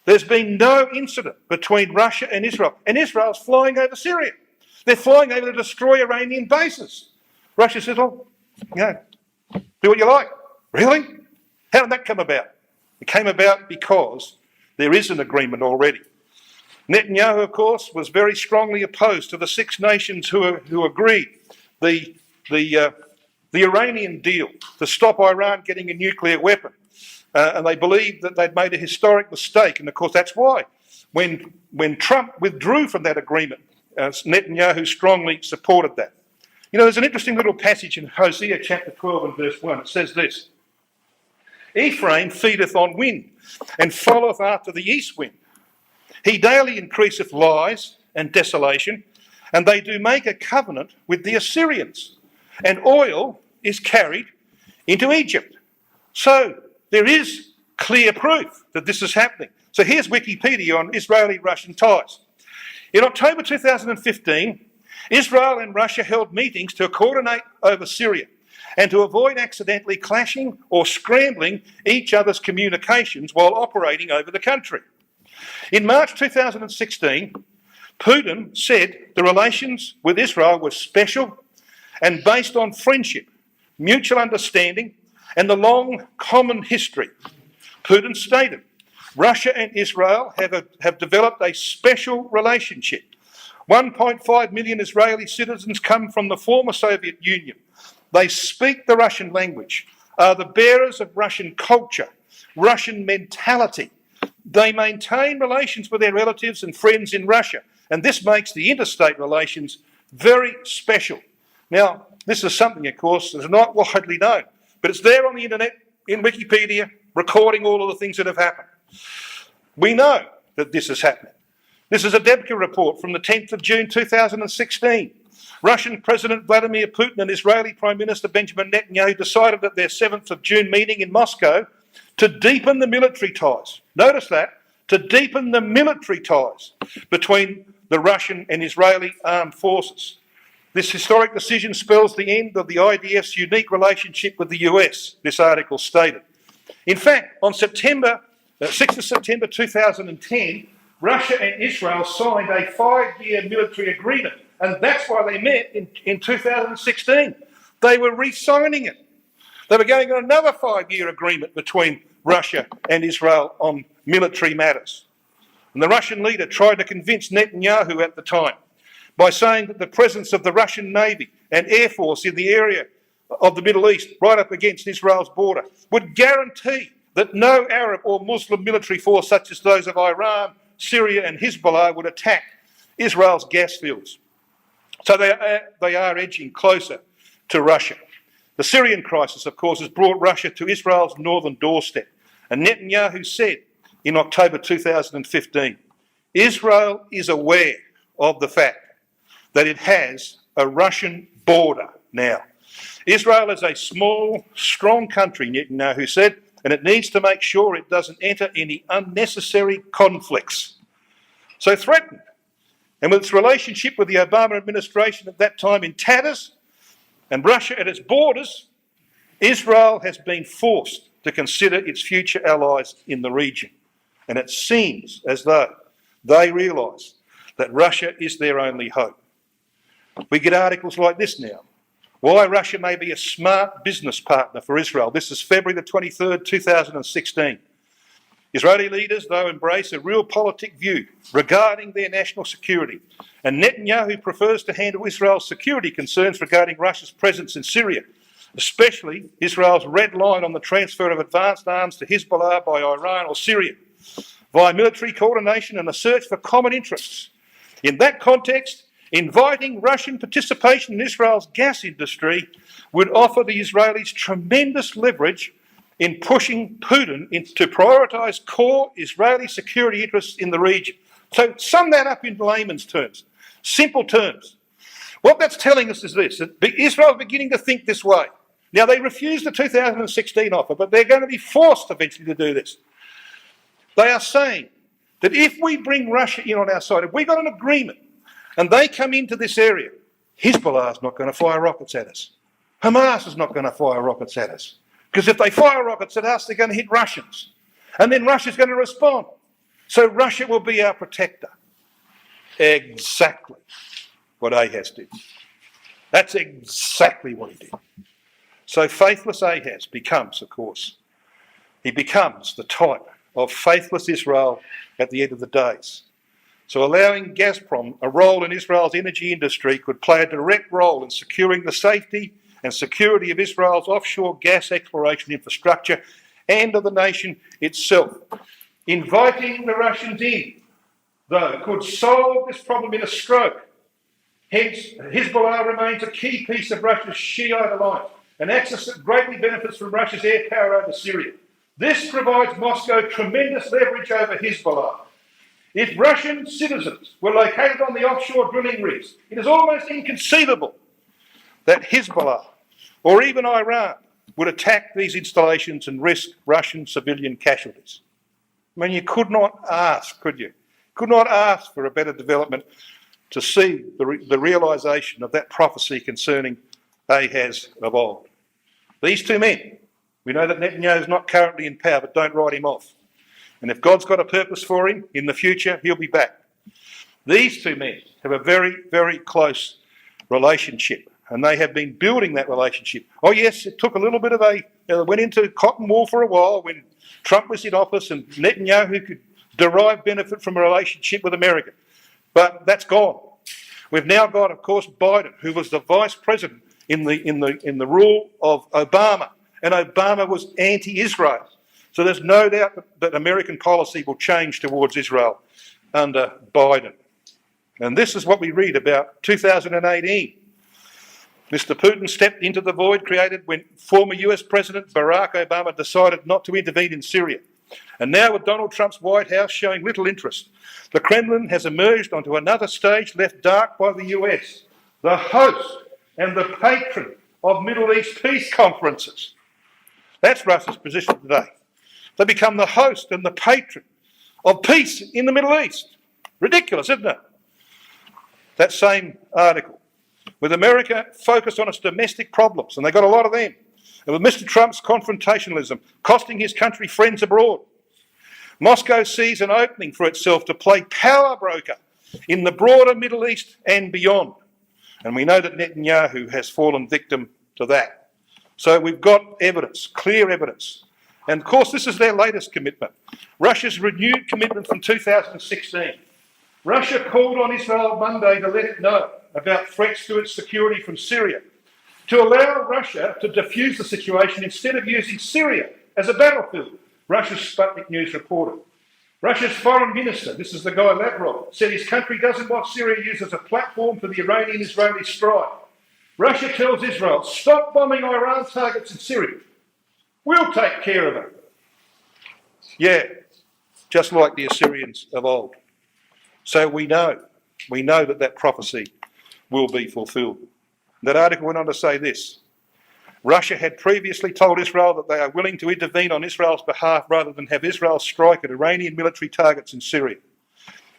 There's been no incident between Russia and Israel's flying over Syria. They're flying over to destroy Iranian bases. Russia says, oh, do what you like. Really? How did that come about? It came about because there is an agreement already. Netanyahu, of course, was very strongly opposed to the Six Nations who agreed the Iranian deal to stop Iran getting a nuclear weapon. And they believed that they'd made a historic mistake. And of course, that's why when Trump withdrew from that agreement, Netanyahu strongly supported that. You know, there's an interesting little passage in Hosea chapter 12 and verse 1. It says this: Ephraim feedeth on wind, and followeth after the east wind. He daily increaseth lies and desolation, and they do make a covenant with the Assyrians, and oil is carried into Egypt. So there is clear proof that this is happening. So here's Wikipedia on Israeli-Russian ties. In October 2015, Israel and Russia held meetings to coordinate over Syria and to avoid accidentally clashing or scrambling each other's communications while operating over the country. In March 2016, Putin said the relations with Israel were special and based on friendship, mutual understanding, and the long common history. Putin stated, Russia and Israel have developed a special relationship. 1.5 million Israeli citizens come from the former Soviet Union. They speak the Russian language, are the bearers of Russian culture, Russian mentality. They maintain relations with their relatives and friends in Russia, and this makes the interstate relations very special. Now, this is something, of course, that is not widely known, but it's there on the internet, in Wikipedia, recording all of the things that have happened. We know that this is happening. This is a Debka report from the 10th of June 2016. Russian President Vladimir Putin and Israeli Prime Minister Benjamin Netanyahu decided at their 7th of June meeting in Moscow to deepen the military ties. Notice that, to deepen the military ties between the Russian and Israeli armed forces. This historic decision spells the end of the IDF's unique relationship with the US, this article stated. In fact, on 6th of September 2010, Russia and Israel signed a 5-year military agreement, and that's why they met in 2016. They were re-signing it. They were going on another 5-year agreement between Russia and Israel on military matters. And the Russian leader tried to convince Netanyahu at the time by saying that the presence of the Russian Navy and Air Force in the area of the Middle East, right up against Israel's border, would guarantee that no Arab or Muslim military force such as those of Iran, Syria and Hezbollah would attack Israel's gas fields. So they are edging closer to Russia. The Syrian crisis, of course, has brought Russia to Israel's northern doorstep. And Netanyahu said in October 2015, Israel is aware of the fact that it has a Russian border now. Israel is a small, strong country, Netanyahu said, and it needs to make sure it doesn't enter any unnecessary conflicts. So threatened, and with its relationship with the Obama administration at that time in tatters, and Russia at its borders, Israel has been forced to consider its future allies in the region. And it seems as though they realise that Russia is their only hope. We get articles like this now. Why Russia may be a smart business partner for Israel. This is February the 23rd, 2016. Israeli leaders, though, embrace a realpolitik view regarding their national security. And Netanyahu prefers to handle Israel's security concerns regarding Russia's presence in Syria, especially Israel's red line on the transfer of advanced arms to Hezbollah by Iran or Syria, via military coordination and a search for common interests. In that context, inviting Russian participation in Israel's gas industry would offer the Israelis tremendous leverage in pushing Putin to prioritise core Israeli security interests in the region. So sum that up in layman's terms, simple terms. What that's telling us is this, that Israel is beginning to think this way. Now, they refused the 2016 offer, but they're going to be forced eventually to do this. They are saying that if we bring Russia in on our side, if we got an agreement and they come into this area, Hezbollah is not going to fire rockets at us. Hamas is not going to fire rockets at us. Because if they fire rockets at us, they're going to hit Russians. And then Russia's going to respond. So Russia will be our protector. Exactly what Ahaz did. That's exactly what he did. So faithless Ahaz becomes, of course, he becomes the type of faithless Israel at the end of the days. So allowing Gazprom a role in Israel's energy industry could play a direct role in securing the safety and security of Israel's offshore gas exploration infrastructure and of the nation itself. Inviting the Russians in, though, could solve this problem in a stroke. Hence, Hezbollah remains a key piece of Russia's Shiite alliance, an axis that greatly benefits from Russia's air power over Syria. This provides Moscow tremendous leverage over Hezbollah. If Russian citizens were located on the offshore drilling rigs, it is almost inconceivable that Hezbollah or even Iran would attack these installations and risk Russian civilian casualties. I mean, you could not ask, could you? Could not ask for a better development to see the realisation of that prophecy concerning Ahaz of old. These two men, we know that Netanyahu is not currently in power, but don't write him off. And if God's got a purpose for him, in the future, he'll be back. These two men have a very, very close relationship, and they have been building that relationship. Oh yes, it took a little bit of went into cotton wool for a while when Trump was in office and Netanyahu could derive benefit from a relationship with America. But that's gone. We've now got, of course, Biden, who was the vice president in the rule of Obama, and Obama was anti-Israel. So there's no doubt that American policy will change towards Israel under Biden. And this is what we read about 2018. Mr. Putin stepped into the void created when former US President Barack Obama decided not to intervene in Syria. And now with Donald Trump's White House showing little interest, the Kremlin has emerged onto another stage left dark by the US, the host and the patron of Middle East peace conferences. That's Russia's position today. They become the host and the patron of peace in the Middle East. Ridiculous, isn't it? That same article. With America focused on its domestic problems, and they got a lot of them, and with Mr. Trump's confrontationalism costing his country friends abroad, Moscow sees an opening for itself to play power broker in the broader Middle East and beyond. And we know that Netanyahu has fallen victim to that. So we've got evidence, clear evidence. And of course, this is their latest commitment. Russia's renewed commitment from 2016. Russia called on Israel Monday to let it know about threats to its security from Syria, to allow Russia to defuse the situation instead of using Syria as a battlefield, Russia's Sputnik News reported. Russia's foreign minister, this is the guy Lavrov, said his country doesn't want Syria used as a platform for the Iranian-Israeli strife. Russia tells Israel, stop bombing Iran targets in Syria. We'll take care of it. Yeah, just like the Assyrians of old. So we know that prophecy will be fulfilled. That article went on to say this. Russia had previously told Israel that they are willing to intervene on Israel's behalf rather than have Israel strike at Iranian military targets in Syria.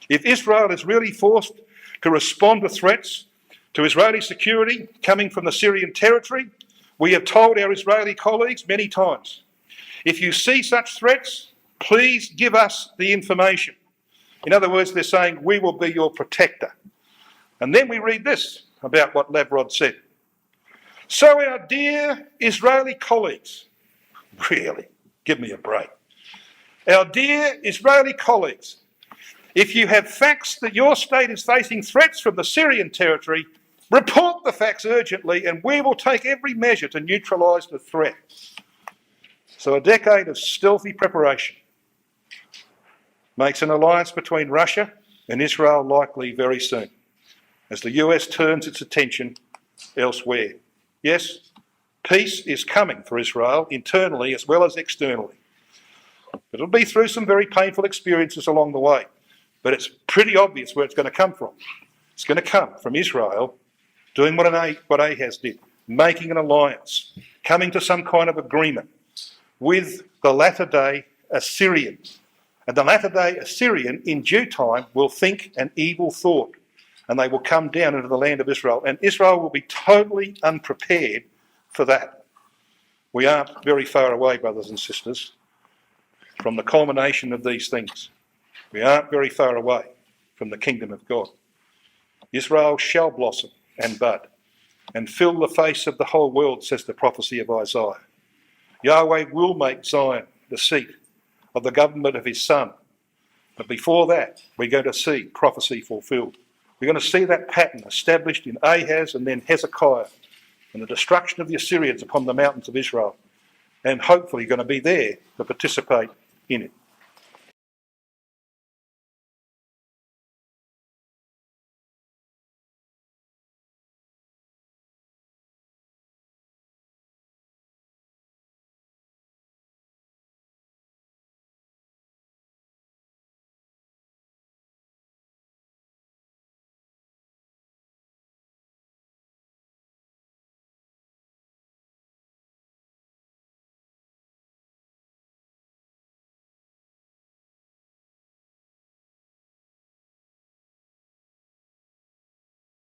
If Israel is really forced to respond to threats to Israeli security coming from the Syrian territory, we have told our Israeli colleagues many times, if you see such threats, please give us the information. In other words, they're saying, we will be your protector. And then we read this about what Lavrov said. So our dear Israeli colleagues, really, give me a break. Our dear Israeli colleagues, if you have facts that your state is facing threats from the Syrian territory, report the facts urgently and we will take every measure to neutralise the threat. So a decade of stealthy preparation makes an alliance between Russia and Israel likely very soon, as the US turns its attention elsewhere. Yes, peace is coming for Israel, internally as well as externally. But it'll be through some very painful experiences along the way. But it's pretty obvious where it's going to come from. It's going to come from Israel doing what Ahaz did, making an alliance, coming to some kind of agreement with the latter-day Assyrians. And the latter-day Assyrian, in due time, will think an evil thought and they will come down into the land of Israel. And Israel will be totally unprepared for that. We aren't very far away, brothers and sisters, from the culmination of these things. We aren't very far away from the kingdom of God. Israel shall blossom and bud and fill the face of the whole world, says the prophecy of Isaiah. Yahweh will make Zion the seat of the government of his son. But before that, we're going to see prophecy fulfilled. We're going to see that pattern established in Ahaz and then Hezekiah and the destruction of the Assyrians upon the mountains of Israel, and hopefully going to be there to participate in it.